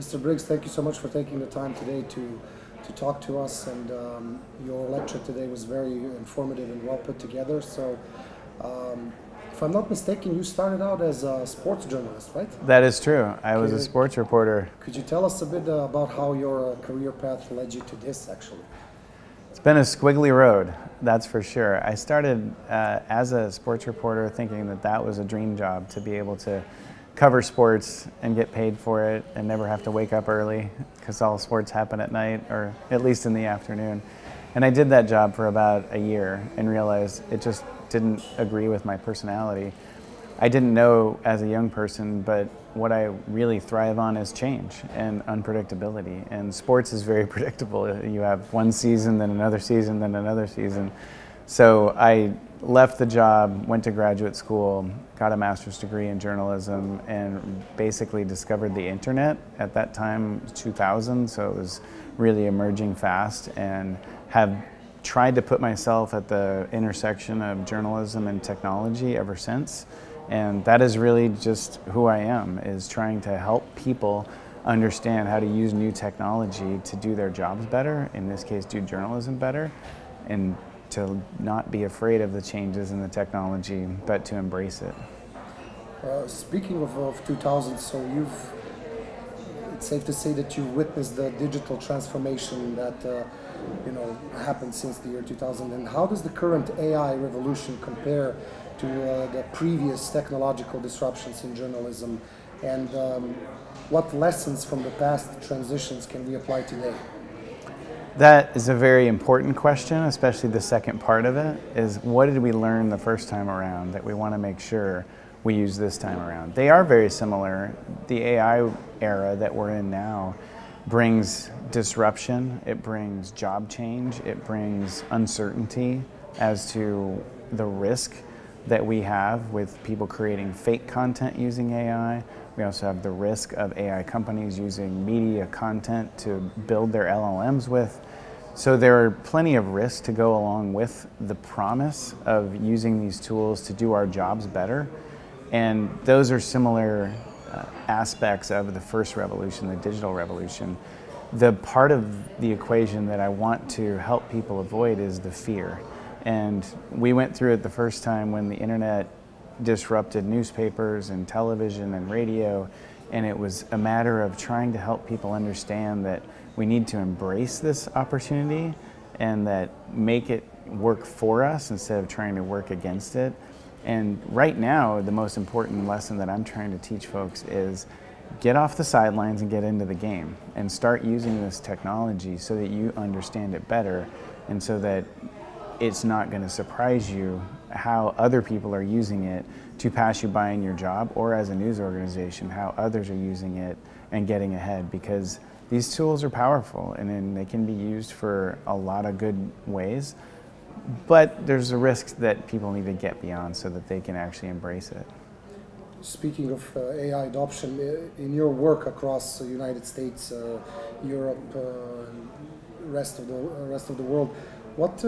Mr. Briggs, thank you so much for taking the time today to talk to us, and your lecture today was very informative and well put together. So, if I'm not mistaken, you started out as a sports journalist, right? That is true. I was a sports reporter. Could you tell us a bit about how your career path led you to this, actually? It's been a squiggly road, that's for sure. I started as a sports reporter thinking that that was a dream job, to be able to cover sports and get paid for it and never have to wake up early because all sports happen at night, or at least in the afternoon. And I did that job for about a year and realized it just didn't agree with my personality. I didn't know as a young person, but what I really thrive on is change and unpredictability. And sports is very predictable. You have one season, then another season, then another season. So I left the job, went to graduate school, got a master's degree in journalism, and basically discovered the internet. At that time, 2000, so it was really emerging fast, and have tried to put myself at the intersection of journalism and technology ever since. And that is really just who I am, is trying to help people understand how to use new technology to do their jobs better, in this case do journalism better, and to not be afraid of the changes in the technology, but to embrace it. Speaking of 2000, so it's safe to say that you've witnessed the digital transformation that happened since the year 2000. And how does the current AI revolution compare to the previous technological disruptions in journalism? And what lessons from the past transitions can we apply today? That is a very important question, especially the second part of it, is what did we learn the first time around that we want to make sure we use this time around? They are very similar. The AI era that we're in now brings disruption, it brings job change, it brings uncertainty as to the risk that we have with people creating fake content using AI. We also have the risk of AI companies using media content to build their LLMs with. So there are plenty of risks to go along with the promise of using these tools to do our jobs better. And those are similar aspects of the first revolution, the digital revolution. The part of the equation that I want to help people avoid is the fear. And we went through it the first time when the internet disrupted newspapers and television and radio, and it was a matter of trying to help people understand that we need to embrace this opportunity and that make it work for us instead of trying to work against it. And right now, the most important lesson that I'm trying to teach folks is get off the sidelines and get into the game and start using this technology so that you understand it better, and so that it's not going to surprise you how other people are using it to pass you by in your job, or as a news organization, how others are using it and getting ahead, because these tools are powerful and they can be used for a lot of good ways, but there's a risk that people need to get beyond so that they can actually embrace it. Speaking of AI adoption, in your work across the United States, Europe, rest of the world, what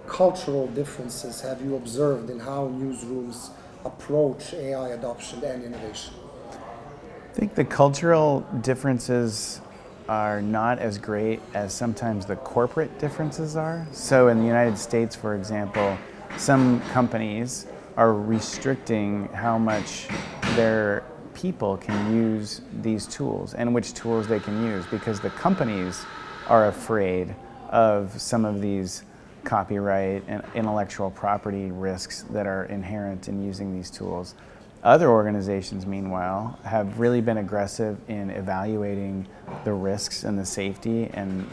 cultural differences have you observed in how newsrooms approach AI adoption and innovation? I think the cultural differences are not as great as sometimes the corporate differences are. So in the United States, for example, some companies are restricting how much their people can use these tools and which tools they can use, because the companies are afraid of some of these copyright and intellectual property risks that are inherent in using these tools. Other organizations, meanwhile, have really been aggressive in evaluating the risks and the safety and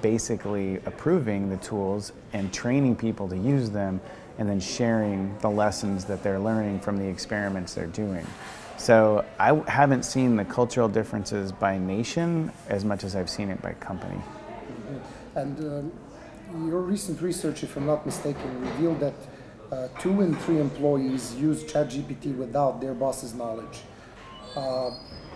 basically approving the tools and training people to use them, and then sharing the lessons that they're learning from the experiments they're doing. So I haven't seen the cultural differences by nation as much as I've seen it by company. Mm-hmm. And your recent research, if I'm not mistaken, revealed that 2 in 3 employees use ChatGPT without their boss's knowledge.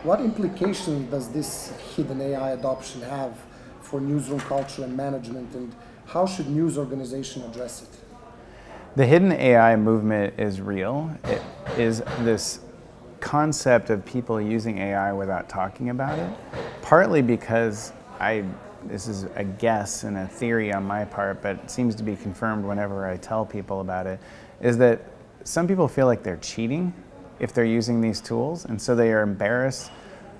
What implications does this hidden AI adoption have for newsroom culture and management, and how should news organizations address it? The hidden AI movement is real. It is this concept of people using AI without talking about it, partly because this is a guess and a theory on my part, but it seems to be confirmed whenever I tell people about it, is that some people feel like they're cheating if they're using these tools, and so they are embarrassed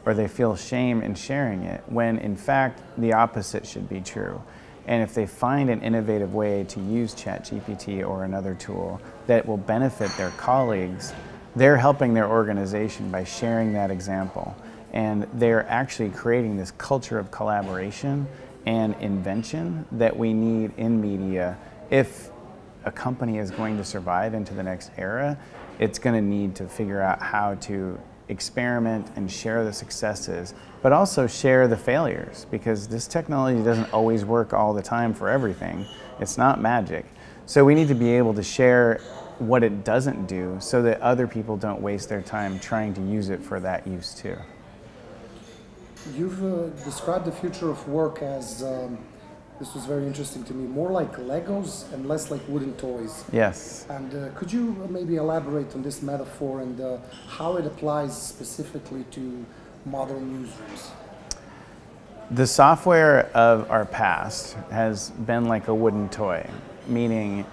or they feel shame in sharing it, when in fact the opposite should be true. And if they find an innovative way to use ChatGPT or another tool that will benefit their colleagues, they're helping their organization by sharing that example. And they're actually creating this culture of collaboration and invention that we need in media. If a company is going to survive into the next era, it's going to need to figure out how to experiment and share the successes, but also share the failures, because this technology doesn't always work all the time for everything. It's not magic. So we need to be able to share what it doesn't do so that other people don't waste their time trying to use it for that use too. You've described the future of work as, this was very interesting to me, more like Legos and less like wooden toys. Yes. And could you maybe elaborate on this metaphor and how it applies specifically to modern newsrooms? The software of our past has been like a wooden toy, meaning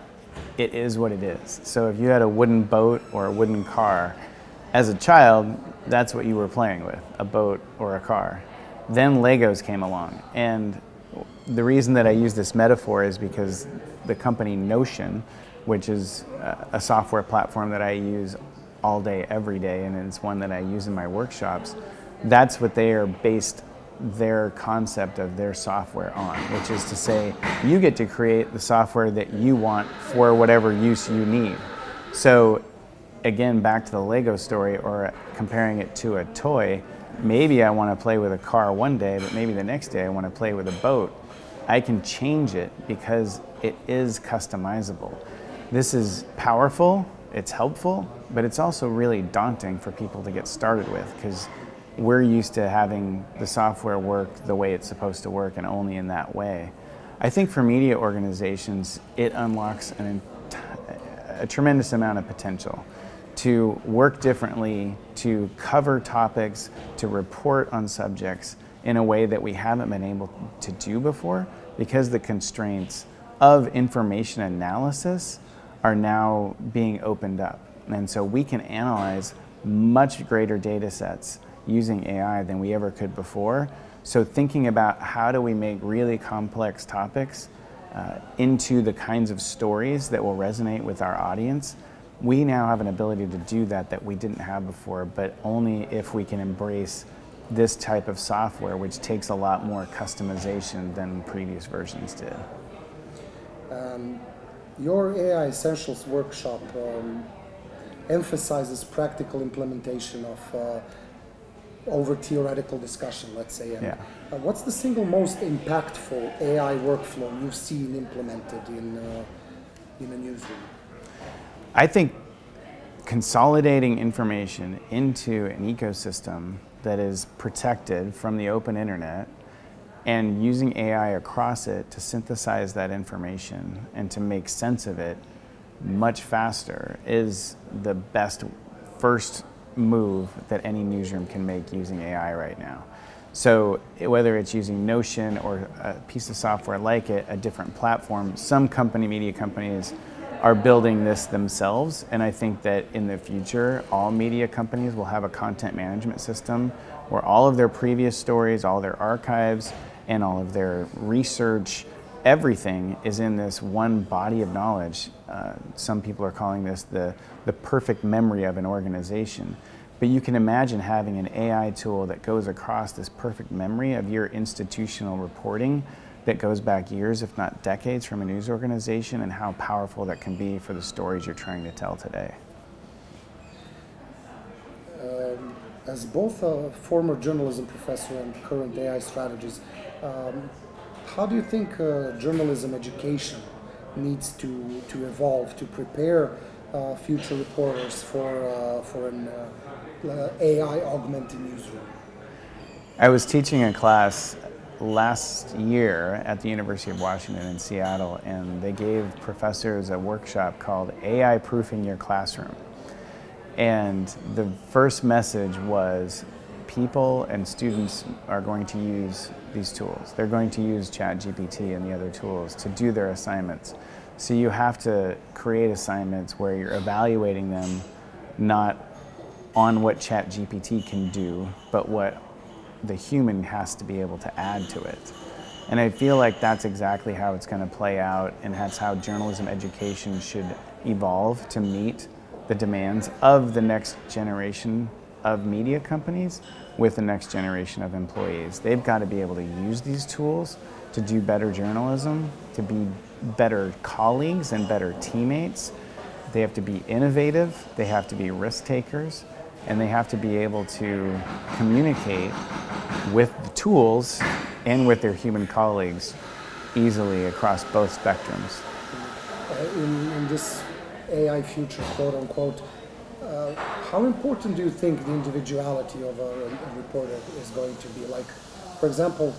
it is what it is. So if you had a wooden boat or a wooden car, as a child, that's what you were playing with, a boat or a car. Then Legos came along, and the reason that I use this metaphor is because the company Notion, which is a software platform that I use all day, every day, and it's one that I use in my workshops, that's what they are based their concept of their software on, which is to say, you get to create the software that you want for whatever use you need. So again, back to the Lego story, or comparing it to a toy, maybe I want to play with a car one day, but maybe the next day I want to play with a boat. I can change it because it is customizable. This is powerful, it's helpful, but it's also really daunting for people to get started with, because we're used to having the software work the way it's supposed to work and only in that way. I think for media organizations, it unlocks a tremendous amount of potential to work differently, to cover topics, to report on subjects in a way that we haven't been able to do before, because the constraints of information analysis are now being opened up. And so we can analyze much greater data sets using AI than we ever could before. So thinking about how do we make really complex topics into the kinds of stories that will resonate with our audience, we now have an ability to do that we didn't have before, but only if we can embrace this type of software, which takes a lot more customization than previous versions did. Your AI Essentials workshop emphasizes practical implementation of over theoretical discussion, let's say. And, what's the single most impactful AI workflow you've seen implemented in a newsroom? I think consolidating information into an ecosystem that is protected from the open internet and using AI across it to synthesize that information and to make sense of it much faster is the best first move that any newsroom can make using AI right now. So whether it's using Notion or a piece of software like it, a different platform, some media companies are building this themselves, and I think that in the future, all media companies will have a content management system where all of their previous stories, all their archives, and all of their research, everything is in this one body of knowledge. Some people are calling this the perfect memory of an organization. But you can imagine having an AI tool that goes across this perfect memory of your institutional reporting that goes back years, if not decades, from a news organization, and how powerful that can be for the stories you're trying to tell today. As both a former journalism professor and current AI strategist, how do you think journalism education needs to evolve to prepare future reporters for an AI augmented newsroom? I was teaching a class last year at the University of Washington in Seattle, and they gave professors a workshop called AI Proofing Your Classroom. And the first message was people and students are going to use these tools. They're going to use ChatGPT and the other tools to do their assignments. So you have to create assignments where you're evaluating them not on what ChatGPT can do, but what the human has to be able to add to it. And I feel like that's exactly how it's going to play out, and that's how journalism education should evolve to meet the demands of the next generation of media companies with the next generation of employees. They've got to be able to use these tools to do better journalism, to be better colleagues and better teammates. They have to be innovative, they have to be risk takers, and they have to be able to communicate with the tools and with their human colleagues easily across both spectrums. In this AI future, quote unquote, how important do you think the individuality of a reporter is going to be? Like, for example,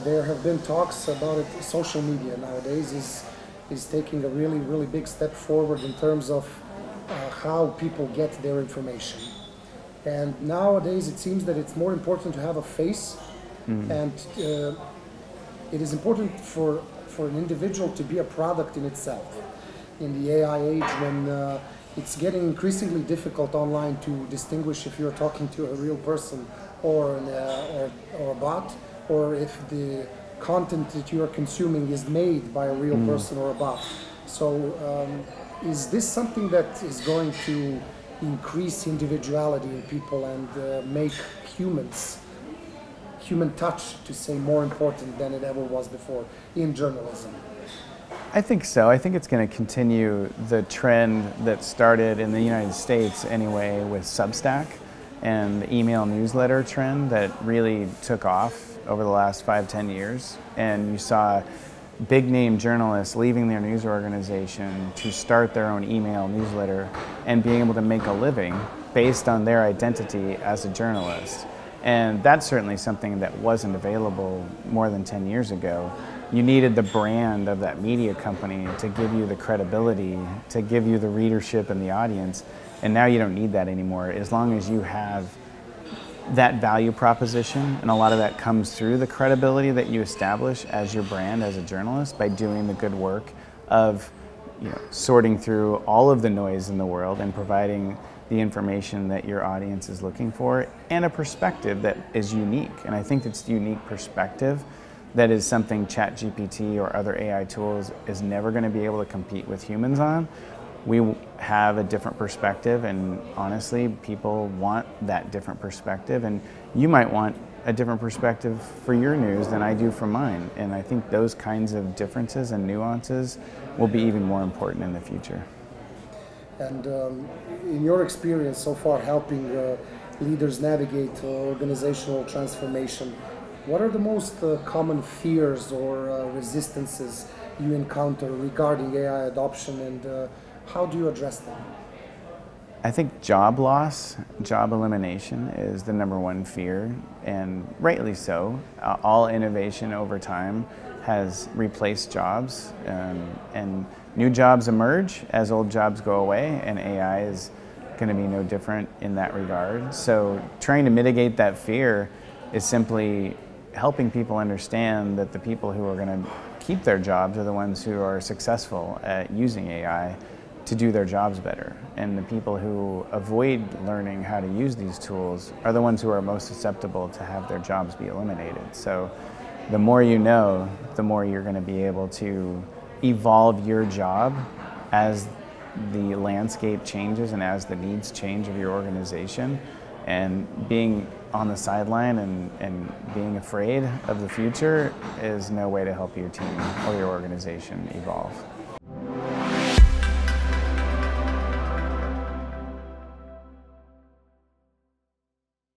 there have been talks about it. Social media nowadays is taking a really big step forward in terms of how people get their information. And nowadays it seems that it's more important to have a face, and it is important for an individual to be a product in itself. In the AI age, when it's getting increasingly difficult online to distinguish if you're talking to a real person or a bot, or if the content that you are consuming is made by a real person or a bot. So is this something that is going to increase individuality in people and make human touch, to say, more important than it ever was before in journalism? I think so. I think it's going to continue the trend that started in the United States anyway with Substack and the email newsletter trend that really took off over the last 5-10 years. And you saw big name journalists leaving their news organization to start their own email newsletter and being able to make a living based on their identity as a journalist. And that's certainly something that wasn't available more than 10 years ago. You needed the brand of that media company to give you the credibility, to give you the readership and the audience. And now you don't need that anymore. As long as you have that value proposition, and a lot of that comes through the credibility that you establish as your brand as a journalist by doing the good work of, sorting through all of the noise in the world and providing the information that your audience is looking for, and a perspective that is unique. And I think it's unique perspective that is something ChatGPT or other AI tools is never going to be able to compete with humans on. We have a different perspective, and honestly, people want that different perspective, and you might want a different perspective for your news than I do for mine. And I think those kinds of differences and nuances will be even more important in the future. And in your experience so far helping leaders navigate organizational transformation, what are the most common fears or resistances you encounter regarding AI adoption, and how do you address them? I think job loss, job elimination is the #1 fear, and rightly so. All innovation over time has replaced jobs, and new jobs emerge as old jobs go away, and AI is going to be no different in that regard. So trying to mitigate that fear is simply helping people understand that the people who are going to keep their jobs are the ones who are successful at using AI to do their jobs better. And the people who avoid learning how to use these tools are the ones who are most susceptible to have their jobs be eliminated. So the more you know, the more you're going to be able to evolve your job as the landscape changes and as the needs change of your organization. And being on the sideline and being afraid of the future is no way to help your team or your organization evolve.